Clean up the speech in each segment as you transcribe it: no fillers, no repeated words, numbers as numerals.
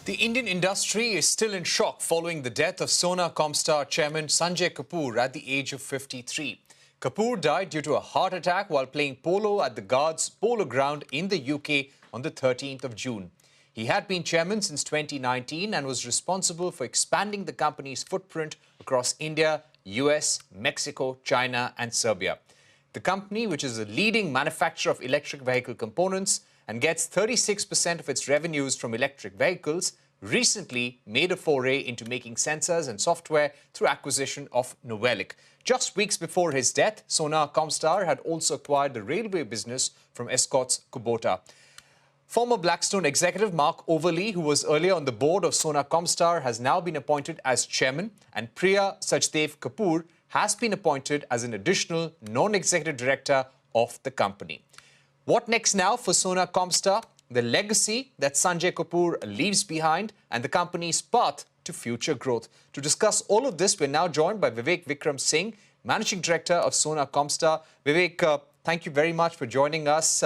The Indian industry is still in shock following the death of Sona Comstar chairman Sanjay Kapur at the age of 53. Kapoor died due to a heart attack while playing polo at the Guards Polo Ground in the UK on the 13th of June. He had been chairman since 2019 and was responsible for expanding the company's footprint across India, US, Mexico, China and Serbia. The company, which is a leading manufacturer of electric vehicle components and gets 36% of its revenues from electric vehicles, recently made a foray into making sensors and software through acquisition of Novelic. Just weeks before his death, Sona Comstar had also acquired the railway business from Escorts Kubota. Former Blackstone executive Mark Overley, who was earlier on the board of Sona Comstar, has now been appointed as chairman, and Priya Sachdev Kapoor has been appointed as an additional non-executive director of the company. What next now for Sona Comstar? The legacy that Sanjay Kapur leaves behind and the company's path to future growth. To discuss all of this, we're now joined by Vivek Vikram Singh, Managing Director of Sona Comstar. Vivek, thank you very much for joining us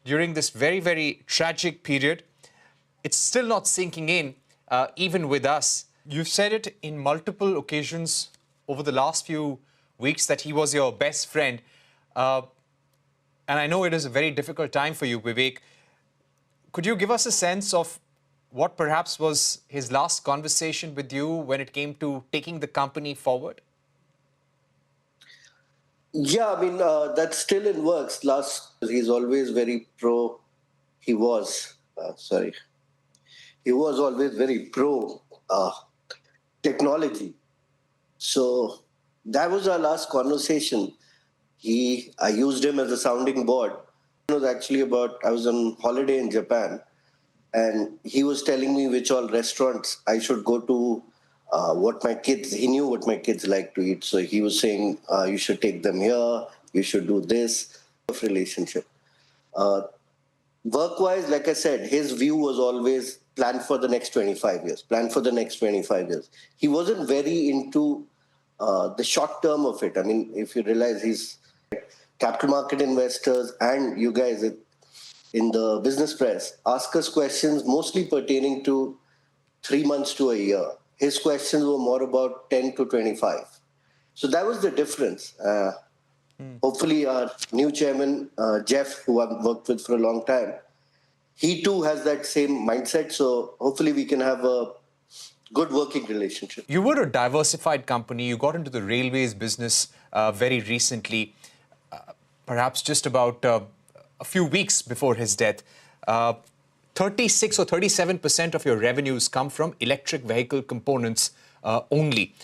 during this very, very tragic period. It's still not sinking in, even with us. You've said it in multiple occasions over the last few weeks that he was your best friend. And I know it is a very difficult time for you, Vivek. Could you give us a sense of what perhaps was his last conversation with you when it came to taking the company forward? Yeah, I mean, that's still in works. He's always very pro. He was always very pro technology. So that was our last conversation. I used him as a sounding board. It was actually I was on holiday in Japan, and he was telling me which all restaurants I should go to, he knew what my kids like to eat. So he was saying, you should take them here, you should do this relationship. Work-wise, like I said, his view was always plan for the next 25 years. He wasn't very into the short term of it. I mean, if you realize he's capital market investors and you guys in the business press ask us questions mostly pertaining to 3 months to a year. His questions were more about 10 to 25. So that was the difference. Hopefully our new chairman, Jeff, who I've worked with for a long time, he too has that same mindset. So hopefully we can have a good working relationship. You were a diversified company. You got into the railways business very recently, perhaps just about a few weeks before his death. 36 or 37% of your revenues come from electric vehicle components only.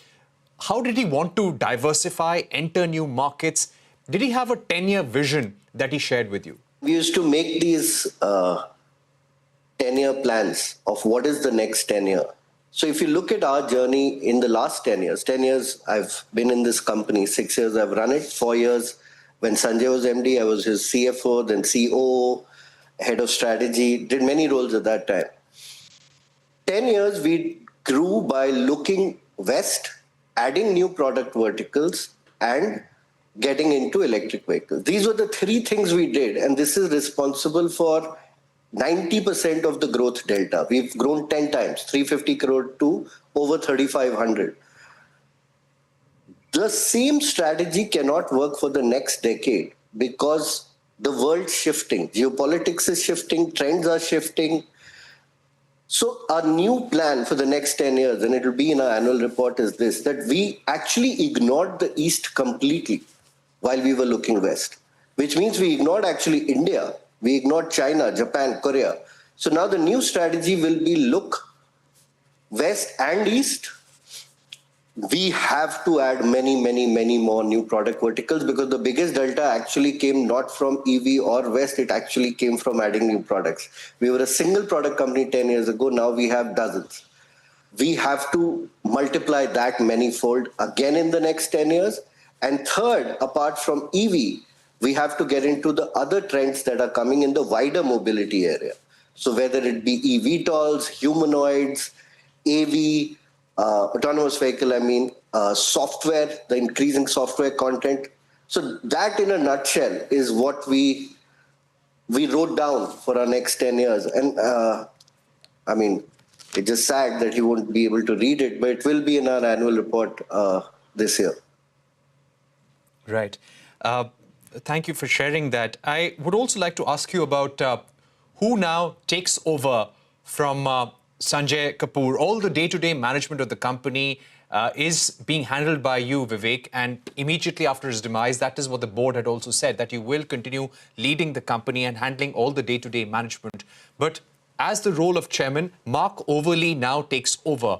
How did he want to diversify, enter new markets? Did he have a 10-year vision that he shared with you? We used to make these 10-year plans of what is the next 10 year. So if you look at our journey in the last 10 years I've been in this company, 6 years I've run it, 4 years when Sanjay was MD, I was his CFO, then COO, head of strategy, did many roles at that time. 10 years we grew by looking west, adding new product verticals and getting into electric vehicles. These were the 3 things we did, and this is responsible for 90% of the growth delta. We've grown 10 times, 350 crore to over 3,500. The same strategy cannot work for the next decade because the world's shifting. Geopolitics is shifting, trends are shifting. So our new plan for the next 10 years, and it will be in our annual report, is this, that we actually ignored the East completely while we were looking west, which means we ignored actually India. We ignored China, Japan, Korea. So now the new strategy will be look west and east. We have to add many more new product verticals because the biggest delta actually came not from EV or West, it actually came from adding new products. We were a single product company 10 years ago, now we have dozens. We have to multiply that manyfold again in the next 10 years. And third, apart from EV, we have to get into the other trends that are coming in the wider mobility area. So whether it be eVTOLs, humanoids, AV, autonomous vehicle, software, the increasing software content. So that in a nutshell is what we wrote down for our next 10 years. And It's just sad that he won't be able to read it, but it will be in our annual report this year. Right. Thank you for sharing that. I would also like to ask you about who now takes over from Sanjay Kapur. All the day-to-day management of the company is being handled by you, Vivek, and immediately after his demise, that is what the board had also said, that you will continue leading the company and handling all the day-to-day management. But as the role of chairman, Mark Overly now takes over.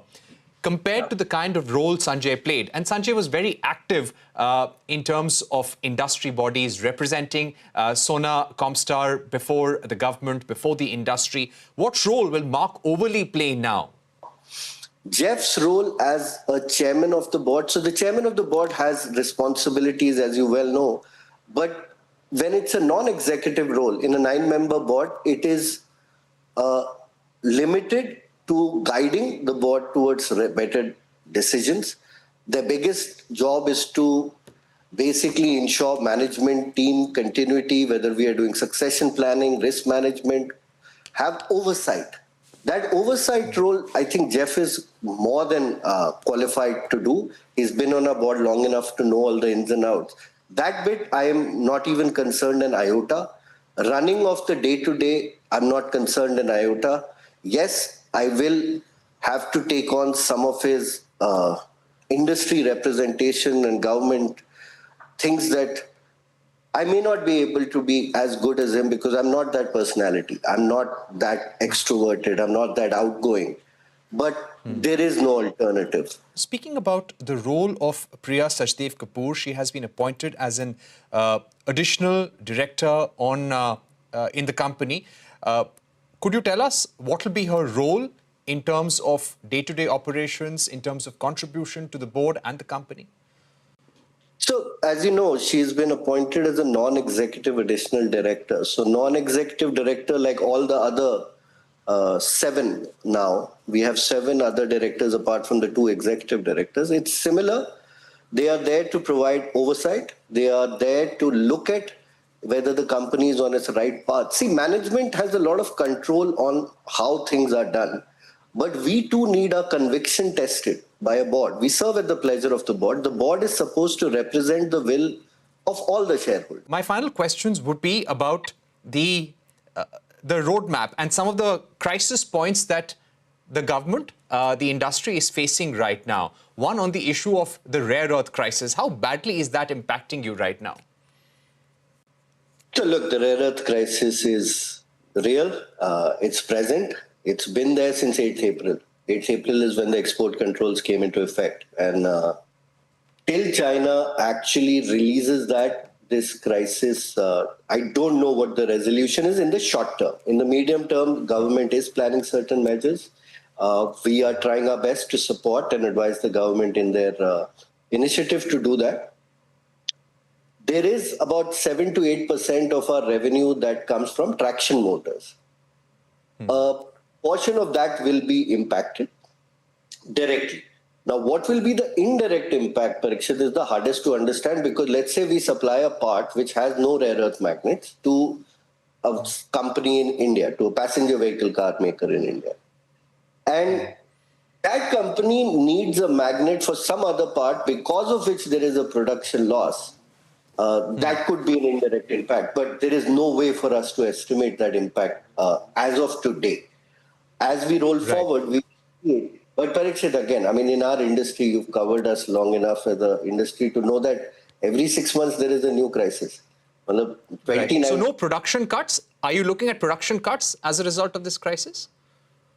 Compared to the kind of role Sanjay played, and Sanjay was very active in terms of industry bodies, representing Sona Comstar before the government, before the industry. What role will Mark Overly play now? Jeff's role as a chairman of the board. So the chairman of the board has responsibilities, as you well know. But when it's a non-executive role in a 9-member board, it is limited to guiding the board towards better decisions. Their biggest job is to basically ensure management team continuity, whether we are doing succession planning, risk management, have oversight. That oversight role, I think Jeff is more than qualified to do. He's been on a board long enough to know all the ins and outs. That bit, I am not even concerned in iota. Running of the day-to-day, I'm not concerned in iota. Yes, I will have to take on some of his industry representation and government things that I may not be able to be as good as him because I'm not that personality. I'm not that extroverted. I'm not that outgoing. But there is no alternative. Speaking about the role of Priya Sachdev Kapoor, she has been appointed as an additional director in the company. Could you tell us what will be her role in terms of day-to-day operations, in terms of contribution to the board and the company? So, as you know, she's been appointed as a non-executive additional director. So, non-executive director, like all the other 7 now, we have 7 other directors apart from the 2 executive directors. It's similar. They are there to provide oversight. They are there to look at whether the company is on its right path. See, management has a lot of control on how things are done. But we too need our conviction tested by a board. We serve at the pleasure of the board. The board is supposed to represent the will of all the shareholders. My final questions would be about the roadmap and some of the crisis points that the government, the industry is facing right now. One on the issue of the rare earth crisis. How badly is that impacting you right now? So look, the rare earth crisis is real. It's present. It's been there since 8th April. 8th April is when the export controls came into effect. And till China actually releases this crisis, I don't know what the resolution is in the short term. In the medium term, government is planning certain measures. We are trying our best to support and advise the government in their initiative to do that. There is about 7 to 8% of our revenue that comes from traction motors. Portion of that will be impacted directly. Now, what will be the indirect impact, Parikshit, is the hardest to understand because let's say we supply a part which has no rare earth magnets to a company in India, to a passenger vehicle car maker in India. And that company needs a magnet for some other part because of which there is a production loss. That could be an indirect impact, but there is no way for us to estimate that impact as of today. As we roll forward, we see it. But Parikshit, again, I mean, in our industry, you've covered us long enough as an industry to know that every 6 months there is a new crisis. So no production cuts? Are you looking at production cuts as a result of this crisis?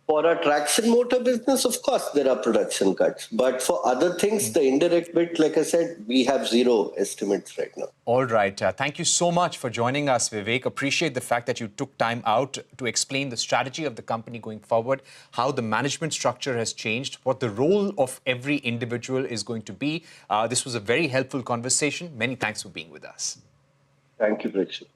For our traction motor business, of course, there are production cuts. But for other things, the indirect bit, like I said, we have zero estimates right now. All right. Thank you so much for joining us, Vivek. Appreciate the fact that you took time out to explain the strategy of the company going forward, how the management structure has changed, what the role of every individual is going to be. This was a very helpful conversation. Many thanks for being with us. Thank you, Parikshit.